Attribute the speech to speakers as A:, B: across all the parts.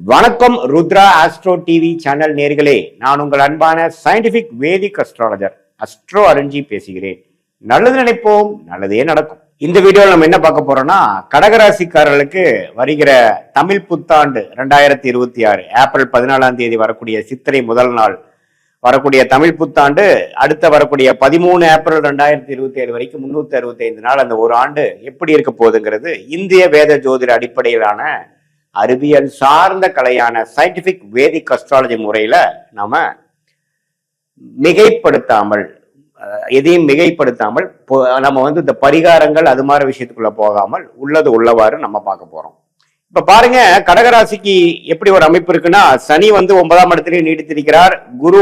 A: வணக்கம் Rudra astro TV channel நேர்களே, நான் உங்கள் அன்பான சயின்டிபிக் வேதிக் அஸ்ட்ராலஜர் அஸ்ட்ரோ அரஞ்சி பேசுகிறேன். நல்லது நினைப்போம், நல்லதே நடக்கும். இந்த வீடியோவில் நம்ம என்ன பார்க்க போறோம்னா, கடகராசிக்காரர்களுக்கு வருகிற தமிழ் புத்தாண்டு 2026 ஏப்ரல் 14ஆம் தேதி வரக்கூடிய சித்திரை முதல் நாள் வரக்கூடிய தமிழ் புத்தாண்டு, அடுத்த வரக்கூடிய 13 ஏப்ரல் 2027 வரைக்கும் 365 நாள், அந்த ஒரு ஆண்டு எப்படி இருக்க போகுதுங்கிறது இந்திய வேத ஜோதிட அடிப்படையிலான அறிவியல் சார்ந்த கலையான சயின்டிபிக் வேதிக் அஸ்ட்ராலஜி முறையில நாம மிகைப்படுத்தாமல், எதையும் மிகைப்படுத்தாமல் நம்ம இந்த பரிகாரங்கள் அது மாதிரி விஷயத்துக்குள்ள போகாமல் உள்ளது உள்ளவாறு நம்ம பார்க்க போறோம். இப்ப பாருங்க, கடகராசிக்கு எப்படி ஒரு அமைப்பு இருக்குன்னா, சனி 9ஆம் இடத்திலேயே நீடித்திருக்கிறார். குரு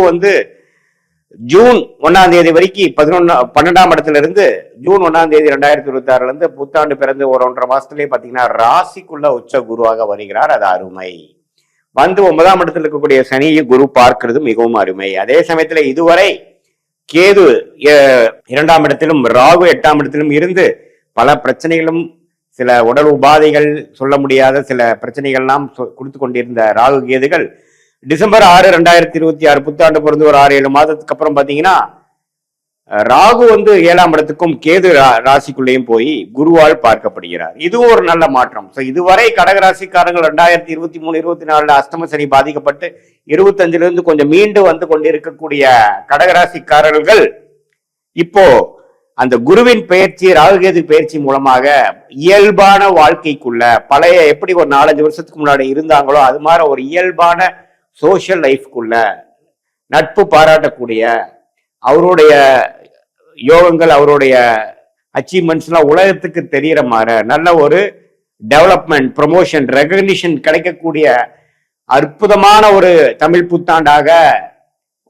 A: ஜூன் 1ஆம் தேதி வரைக்கும் 12ஆம் இடத்துல இருந்து ஜூன் 1ஆம் தேதி 2026 இருந்து புத்தாண்டு பிறந்து ஒரு 1.5 மாசத்துலயே பாத்தீங்கன்னா ராசிக்குள்ள உச்ச குருவாக வருகிறார். அது அருமை. 9ஆம் இடத்துல இருக்கக்கூடிய சனியை குரு பார்க்கிறது மிகவும் அருமை. அதே சமயத்துல இதுவரை கேது 2ஆம் இடத்திலும் ராகு 8ஆம் இடத்திலும் இருந்து பல பிரச்சனைகளும் சில உடல் உபாதைகள், சொல்ல முடியாத சில பிரச்சனைகள்லாம் கொடுத்து கொண்டிருந்த ராகு கேதுகள் டிசம்பர் 6, 2026 புத்தாண்டு பிறந்து ஒரு 6-7 மாதத்துக்கு அப்புறம் பாத்தீங்கன்னா ராகு 7ஆம் இடத்துக்கும் கேது ராசிக்குள்ளேயும் போய் குருவால் பார்க்கப்படுகிறார். இதுவும் ஒரு நல்ல மாற்றம். இதுவரை கடகராசிக்காரங்கள் 2023-24 அஷ்டம சனி பாதிக்கப்பட்டு 25ல இருந்து கொஞ்சம் மீண்டு வந்து கொண்டிருக்கக்கூடிய கடகராசிக்காரர்கள் இப்போ அந்த குருவின் பயிற்சி, ராகுகேது பயிற்சி மூலமாக இயல்பான வாழ்க்கைக்குள்ள, பழைய எப்படி ஒரு 4-5 வருஷத்துக்கு முன்னாடி இருந்தாங்களோ அது மாதிரி ஒரு இயல்பான சோசியல் லைஃப்குள்ள, நட்பு பாராட்டக்கூடிய, அவருடைய யோகங்கள், அவருடைய அச்சீவ்மெண்ட்ஸ் எல்லாம் உலகத்துக்கு தெரியற மாதிரி நல்ல ஒரு டெவலப்மெண்ட், ப்ரமோஷன், ரெகக்னிஷன் கிடைக்கக்கூடிய அற்புதமான ஒரு தமிழ் புத்தாண்டாக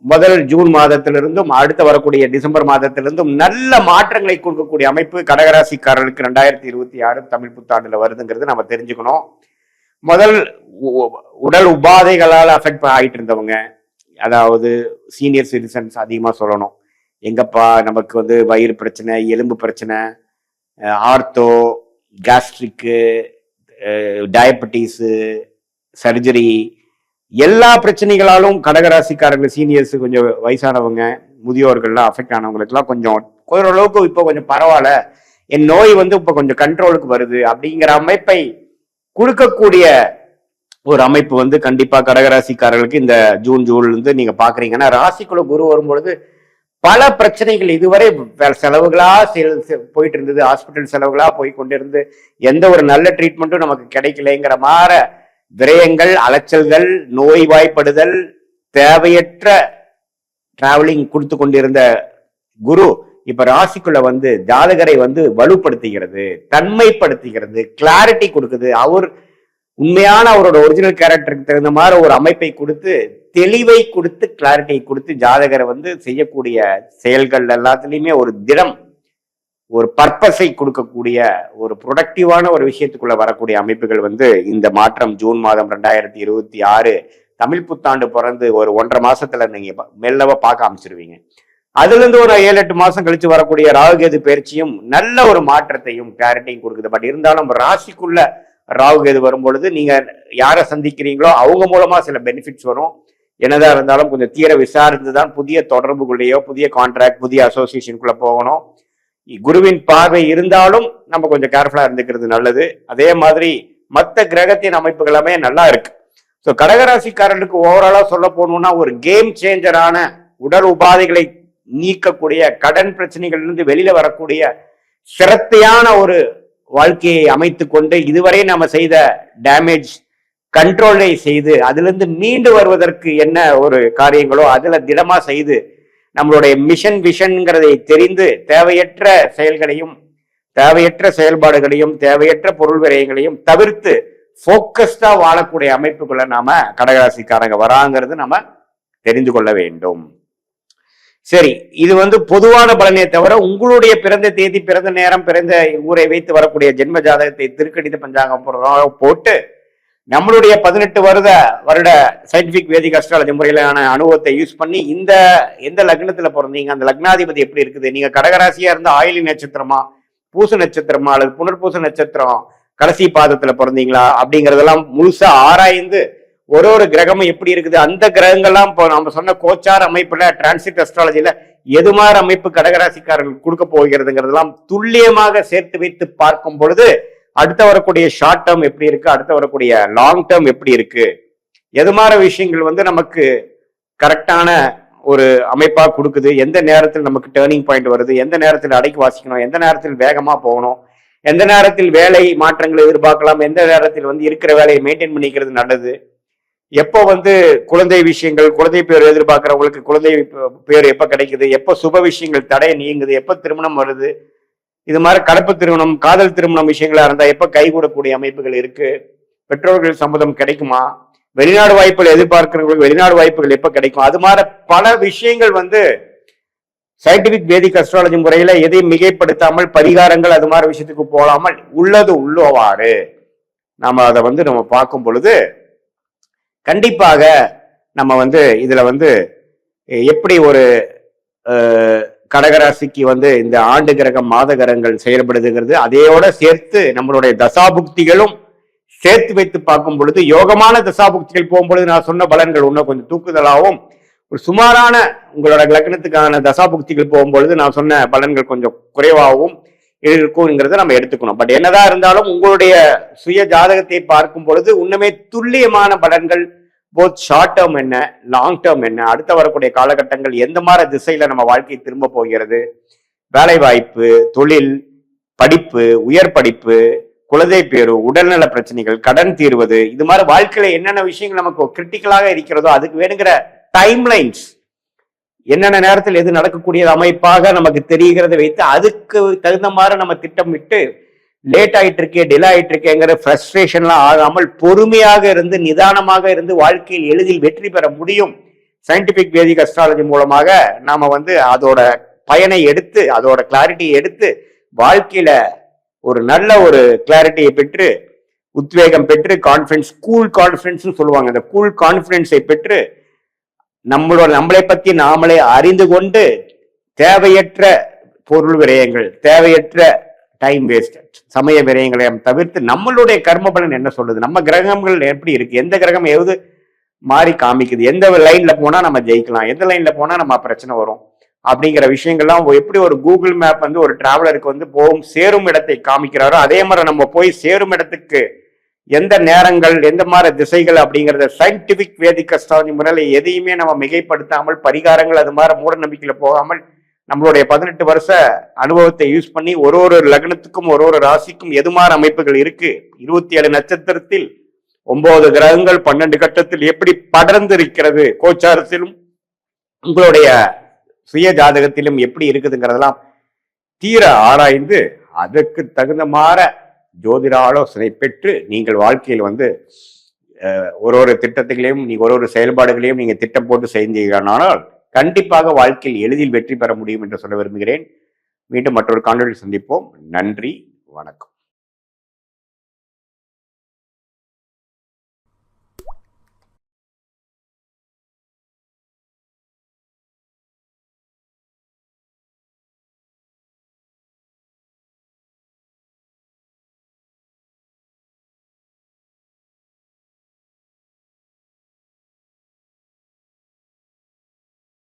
A: முதல் ஜூன் மாதத்திலிருந்தும் அடுத்த வரக்கூடிய டிசம்பர் மாதத்திலிருந்தும் நல்ல மாற்றங்களை கொடுக்கக்கூடிய அமைப்பு கடகராசிக்காரர்களுக்கு 2026 தமிழ் புத்தாண்டுல வருதுங்கிறது நம்ம தெரிஞ்சுக்கணும். முதல் உடல் உபாதைகளால் அஃபெக்ட் ஆகிட்டு இருந்தவங்க, அதாவது சீனியர் சிட்டிசன்ஸ் அதிகமாக சொல்லணும். எங்கப்பா நமக்கு வயிறு பிரச்சனை, எலும்பு பிரச்சனை, ஆர்த்தோ, கேஸ்ட்ரிக்கு, டயபெட்டிஸு, சர்ஜரி, எல்லா பிரச்சனைகளாலும் கடகராசிக்காரர்கள் சீனியர்ஸ், கொஞ்சம் வயசானவங்க, முதியோர்கள்லாம் அஃபெக்ட் ஆனவங்களுக்குலாம் கொஞ்சம் ஓரளவுக்கு இப்போ கொஞ்சம் பரவாயில்ல, என் நோய் இப்போ கொஞ்சம் கண்ட்ரோலுக்கு வருது அப்படிங்கிற அமைப்பை கொடுக்கக்கூடிய ஒரு அமைப்பு கண்டிப்பா கடகராசிக்காரர்களுக்கு இந்த ஜூன்ல இருந்து நீங்க பாக்குறீங்கன்னா, ராசிக்குள்ள குரு வரும்பொழுது பல பிரச்சனைகள் இதுவரை செலவுகளா போயிட்டு இருந்தது, ஹாஸ்பிட்டல் செலவுகளா போய் கொண்டிருந்து எந்த ஒரு நல்ல ட்ரீட்மெண்ட்டும் நமக்கு கிடைக்கலைங்கிற மாதிரி விரயங்கள், அலைச்சல்கள், நோய்வாய்ப்படுதல், தேவையற்ற டிராவலிங் கொடுத்து கொண்டிருந்த குரு இப்ப ராசிக்குள்ள ஜாதகரை வலுப்படுத்துகிறது, தன்மைப்படுத்துகிறது, கிளாரிட்டி கொடுக்குது. அவர் உண்மையான அவரோட ஒரிஜினல் கேரக்டருக்கு தகுந்த மாதிரி ஒரு அமைப்பை கொடுத்து, தெளிவை கொடுத்து, கிளாரிட்டியை கொடுத்து ஜாதகரை செய்யக்கூடிய செயல்கள் எல்லாத்துலயுமே ஒரு திடம், ஒரு பர்பஸை கொடுக்கக்கூடிய ஒரு ப்ரொடக்டிவான ஒரு விஷயத்துக்குள்ள வரக்கூடிய அமைப்புகள் இந்த மாற்றம் ஜூன் மாதம் 2026 தமிழ் புத்தாண்டு பிறந்து ஒரு 1.5 மாசத்துல நீங்க மெல்லவா பார்க்க ஆரம்பிச்சிருவீங்க. அதுல இருந்து ஒரு 7-8 மாசம் கழிச்சு வரக்கூடிய ராகுகேது பயிற்சியும் நல்ல ஒரு மாற்றத்தையும் கிளாரிட்டியும் கொடுக்குது. பட் இருந்தாலும் ராசிக்குள்ள ராகுகேது வரும்பொழுது நீங்க யாரை சந்திக்கிறீங்களோ அவங்க மூலமா சில பெனிஃபிட்ஸ் வரும். என்னதான் இருந்தாலும் கொஞ்சம் தீர விசாரித்துதான் புதிய தொடர்புக்குள்ளேயோ, புதிய கான்ட்ராக்ட், புதிய அசோசியேஷனுக்குள்ள போகணும். குருவின் பார்வை இருந்தாலும் நம்ம கொஞ்சம் கேர்ஃபுல்லா இருந்துக்கிறது நல்லது. அதே மாதிரி மற்ற கிரகத்தின் அமைப்புகள் எல்லாமே நல்லா இருக்கு. ஸோ கடகராசிக்காரர்களுக்கு ஓவராலா சொல்ல போகணும்னா ஒரு கேம் சேஞ்சரான, உடல் உபாதைகளை நீக்கக்கூடிய, கடன் பிரச்சனைகளிலிருந்து வெளியில வரக்கூடிய சிரத்தையான ஒரு வாழ்க்கையை அமைத்து கொண்டு இதுவரை நம்ம செய்த டேமேஜ் கண்ட்ரோலை செய்து அதிலிருந்து மீண்டு வருவதற்கு என்ன ஒரு காரியங்களோ அதுல திடமா செய்து நம்மளுடைய மிஷன் விஷன்ங்கிறதை தெரிந்து தேவையற்ற செயல்களையும், தேவையற்ற செயல்பாடுகளையும், தேவையற்ற பொருள் விரயங்களையும் தவிர்த்து போக்கஸ்டா வாழக்கூடிய அமைப்புக்குள்ள நாம கடகராசிக்காரங்க வராங்கிறது நம்ம தெரிந்து கொள்ள வேண்டும். சரி, இது பொதுவான பலனே தவிர உங்களுடைய பிறந்த தேதி, பிறந்த நேரம், பிறந்த ஊரை வைத்து வரக்கூடிய ஜென்ம ஜாதகத்தை திருக்கணித பஞ்சாங்கம் போட்டு நம்மளுடைய 18 வருட சயின்டிபிக் வேதிக் அஸ்ட்ராலஜி முறையிலான அனுபவத்தை யூஸ் பண்ணி எந்த லக்னத்துல பிறந்தீங்க, அந்த லக்னாதிபதி எப்படி இருக்குது, நீங்க கடகராசியா இருந்தா ஆயிலி நட்சத்திரமா, பூச நட்சத்திரமா அல்லது புனர்பூச நட்சத்திரம் கடைசி பாதத்துல பிறந்தீங்களா அப்படிங்கறதெல்லாம் முழுசா ஆராய்ந்து ஒரு கிரகமும் எப்படி இருக்குது, அந்த கிரகங்கள்லாம் இப்போ நம்ம சொன்ன கோச்சார் அமைப்புல டிரான்சிட் அஸ்ட்ராலஜில எது மாதிரி அமைப்பு கடகராசிக்காரர்கள் கொடுக்க போகிறதுங்கிறதெல்லாம் துல்லியமாக சேர்த்து வைத்து பார்க்கும் பொழுது அடுத்த வரக்கூடிய ஷார்ட் டேர்ம் எப்படி இருக்கு, அடுத்த வரக்கூடிய லாங் டேர்ம் எப்படி இருக்கு, எது மாதிரி விஷயங்கள் நமக்கு கரெக்டான ஒரு அமைப்பா கொடுக்குது, எந்த நேரத்தில் நமக்கு டேர்னிங் பாயிண்ட் வருது, எந்த நேரத்தில் அடக்கி வாசிக்கணும், எந்த நேரத்தில் வேகமா போகணும், எந்த நேரத்தில் வேலை மாற்றங்களை எதிர்பார்க்கலாம், எந்த நேரத்தில் இருக்கிற வேலையை மெயின்டைன் பண்ணிக்கிறது நல்லது, எப்போ குழந்தை விஷயங்கள், குழந்தை பேர் எதிர்பார்க்கிறவங்களுக்கு குழந்தை பேர் எப்ப கிடைக்குது, எப்போ சுப விஷயங்கள் தடை நீங்குது, எப்போ திருமணம் வருது, இது மாதிரி கலப்பு திருமணம், காதல் திருமணம் விஷயங்களா இருந்தா எப்ப கைகூடக்கூடிய அமைப்புகள் இருக்கு, பெற்றோர்கள் சம்மதம் கிடைக்குமா, வெளிநாடு வாய்ப்புகள் எதிர்பார்க்கிறவங்களுக்கு வெளிநாடு வாய்ப்புகள் எப்ப கிடைக்கும், அது மாதிரி பல விஷயங்கள் சயின்டிபிக் வேதிக் அஸ்ட்ராலஜி முறையில எதையும் மிகைப்படுத்தாமல் பரிகாரங்கள் அது மாதிரி விஷயத்துக்கு போகாமல் உள்ளது உள்ளவாறு நாம அதை நம்ம பார்க்கும் பொழுது கண்டிப்பாக நம்ம இதுல எப்படி ஒரு கடகராசிக்கு இந்த ஆண்டு கிரகம் மாத கிரகங்கள் செயல்படுதுங்கிறது அதையோட சேர்த்து நம்மளுடைய தசாபுக்திகளும் சேர்த்து வைத்து பார்க்கும் பொழுது யோகமான தசாபுக்திகள் போகும்பொழுது நான் சொன்ன பலன்கள் இன்னும் கொஞ்சம் தூக்குதலாகவும், ஒரு சுமாரான உங்களோட லக்னத்துக்கான தசாபுக்திகள் போகும்பொழுது நான் சொன்ன பலன்கள் கொஞ்சம் குறைவாகவும் இருக்குங்கிறத நம்ம எடுத்துக்கணும். பட் என்னதான் இருந்தாலும் உங்களுடைய சுய ஜாதகத்தை பார்க்கும் பொழுது இன்னுமே துல்லியமான பலன்கள் போத் ஷார்ட் டேர்ம் என்ன, லாங் டேர்ம் என்ன, அடுத்த வரக்கூடிய காலகட்டங்கள் எந்த மாதிரி திசையில நம்ம வாழ்க்கை திரும்ப போகிறது, வேலை வாய்ப்பு, தொழில், படிப்பு, உயர் படிப்பு, குழந்தை பேரு, உடல்நல பிரச்சனைகள், கடன் தீர்வது, இது மாதிரி வாழ்க்கையில என்னென்ன விஷயங்கள் நமக்கு கிரிட்டிக்கலாக இருக்கிறதோ அதுக்கு வேணுங்கிற டைம்லைன்ஸ் என்னென்ன நேரத்தில் எது நடக்கக்கூடிய அமைப்பாக நமக்கு தெரிகிறத வைத்து அதுக்கு தகுந்த மாதிரி நம்ம திட்டமிட்டு லேட் ஆயிட்டு இருக்கே, டிலே ஆயிட்டு இருக்கேங்கிற ஃப்ரஸ்ட்ரேஷன்லாம் ஆகாமல் பொறுமையாக இருந்து நிதானமாக இருந்து வாழ்க்கையில் எளிதில் வெற்றி பெற முடியும். சயின்டிபிக் வேதிக் அஸ்ட்ராலஜி மூலமாக நாம அதோட பயனை எடுத்து அதோட கிளாரிட்டியை எடுத்து வாழ்க்கையில ஒரு நல்ல ஒரு கிளாரிட்டியை பெற்று உத்வேகம் பெற்று கான்பிடன்ஸ், கூல் கான்பிடன்ஸ் சொல்லுவாங்க, அந்த கூல் கான்பிடன்ஸை பெற்று நம்மளை பத்தி நாமளே அறிந்து கொண்டு தேவையற்ற பொருள் விரயங்கள், தேவையற்ற டைம் வேஸ்ட், சமய விரயங்களை தவிர்த்து நம்மளுடைய கர்ம பலன் என்ன சொல்லுது, நம்ம கிரகங்கள் எப்படி இருக்கு, எந்த கிரகம் எது மாறி காமிக்குது, எந்த லைன்ல போனா நம்ம ஜெயிக்கலாம், எந்த லைன்ல போனா நம்ம பிரச்சனை வரும் அப்படிங்கிற விஷயங்கள்லாம் எப்படி ஒரு கூகுள் மேப் ஒரு டிராவலருக்கு போகும் சேரும் இடத்தை காமிக்கிறாரோ அதே மாதிரி நம்ம போய் சேரும் இடத்துக்கு எந்த நேரங்கள் எந்த மாதிரி திசைகள் அப்படிங்கிறத சயின்டிபிக் வேதிக் அஸ்ட்ராலஜி முறையில எதையுமே நம்ம மிகைப்படுத்தாமல் பரிகாரங்கள் அது மாதிரி மூட நம்பிக்கையில போகாமல் நம்மளுடைய 18 வருஷ அனுபவத்தை யூஸ் பண்ணி ஒரு லக்னத்துக்கும் ஒரு ராசிக்கும் எது மாதிரி அமைப்புகள் இருக்கு, 27 நட்சத்திரத்தில் 9 கிரகங்கள் 12 கட்டத்தில் எப்படி படர்ந்து இருக்கிறது, கோச்சாரத்திலும் உங்களுடைய சுய ஜாதகத்திலும் எப்படி இருக்குதுங்கிறதெல்லாம் தீர ஆராய்ந்து அதற்கு தகுந்த மாதிரி ஜோதிட ஆலோசனை பெற்று நீங்கள் வாழ்க்கையில் ஒரு திட்டத்திலையும் நீங்க ஒரு செயல்பாடுகளையும் நீங்க திட்டம் போட்டு செய்தீர்களானால் கண்டிப்பாக வாழ்க்கையில் எளிதில் வெற்றி பெற முடியும் என்று சொல்ல விரும்புகிறேன். மீண்டும் மற்றொரு காணொளியில் சந்திப்போம். நன்றி, வணக்கம்.